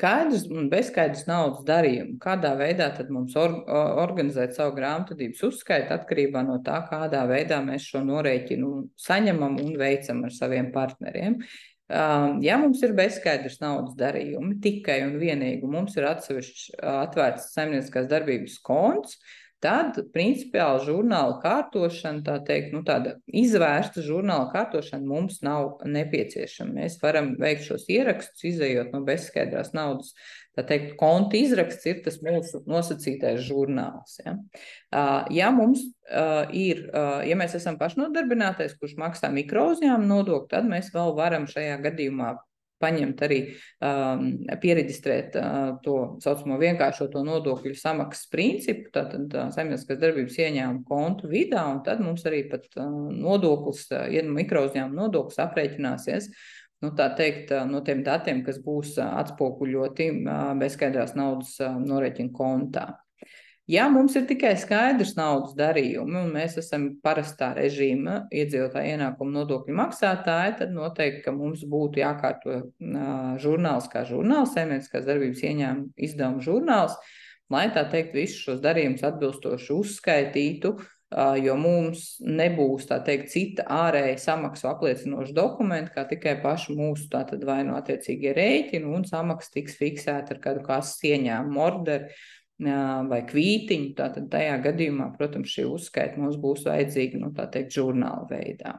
skaidrs un bezskaidrs naudas darījumi. Kādā veidā tad mums organizēt savu grāmatvedības uzskaitu atkarībā no tā, kādā veidā mēs šo norēķinu saņemam un veicam ar saviem partneriem. Ja mums ir bezskaidrs naudas darījumi, tikai un vienīgi mums ir atsevišķs atvērts saimnieciskās darbības konts, tad principiāli žurnāla kārtošana, tā teikt, tāda izvērsta žurnāla kārtošana mums nav nepieciešama. Mēs varam veikt šos ierakstus, izējot no bezskaidrās naudas. Tā teikt, konta izraksts ir tas mūsu nosacītais žurnāls. Ja, ja mēs esam pašnodarbinātais, kurš maksā mikrouzņēmuma nodokli, tad mēs vēl varam šajā gadījumā paņemt arī piereģistrēt to saucamo vienkāršoto nodokļu samaksas principu, tātad saimnieciskās darbības ieņēmumu kontu vidā, un tad mums arī pat nodoklis, mikrouzņēmuma nodoklis aprēķināsies, tā teikt, no tiem datiem, kas būs atspoguļoti bezskaidrās naudas norēķina kontā. Ja mums ir tikai skaidrs naudas darījumi un mēs esam parastā režīma iedzīvotāju ienākumu nodokļu maksātāji, tad noteikti, ka mums būtu jākārto žurnāls kā žurnāls, saimnieciskās darbības ieņēmuma izdevuma žurnāls, lai tā teikt visus šos darījumus atbilstoši uzskaitītu, jo mums nebūs, tā teikt, cita ārēja samaksu apliecinoša dokumenta, kā tikai paši mūsu tātad vai no attiecīgie rēķini un samaksa tiks fiksēta ar kādu kases ieņēmumu orderi vai kvītiņu, tātad tajā gadījumā, protams, šī uzskaita mums būs vajadzīga, tā teikt, žurnāla veidā.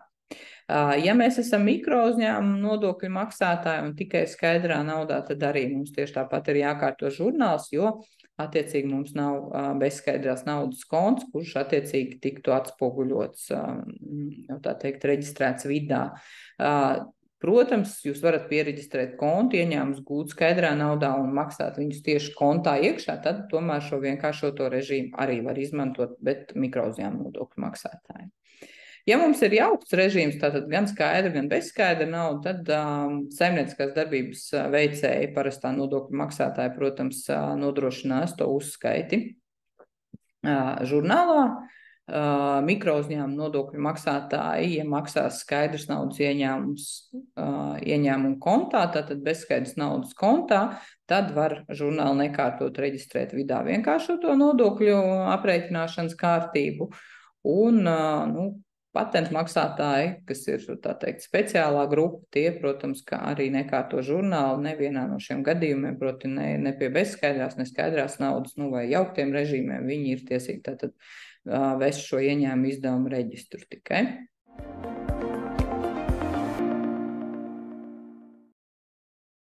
Ja mēs esam mikrouzņēmuma nodokļu maksātāji un tikai skaidrā naudā, tad arī mums tieši tāpat ir jākārto žurnāls, jo attiecīgi mums nav bezskaidrās naudas konts, kurš attiecīgi tiktu atspoguļots, tā teikt, reģistrēts vidā. Protams, jūs varat piereģistrēt kontu, ieņēmumus gūt skaidrā naudā un maksāt viņus tieši kontā iekšā, tad tomēr šo vienkāršoto režīmu arī var izmantot, bet mikrouzņēmuma nodokļu maksātāji. Ja mums ir jaukts režīms, tātad gan skaidra, gan bezskaidra nauda, tad saimnieciskās darbības veicēji, parastā nodokļu maksātāji, protams, nodrošinās to uzskaiti žurnālā. Mikrouzņēmuma nodokļu maksātāji, ja maksās skaidrs naudas ieņēmumu kontā, tātad bezskaidrs naudas kontā, tad var žurnālu nekārtot reģistrēt vidā vienkāršoto nodokļu aprēķināšanas kārtību. Un patentu maksātāji, kas ir, tā teikt, speciālā grupa, tie, protams, ka arī nekārto žurnālu nevienā no šiem gadījumiem, proti ne pie bezskaidrās, ne skaidrās naudas, vai jauktiem režīmiem, viņi ir tiesīgi tātad vest šo ieņēmumu izdevumu reģistru tikai.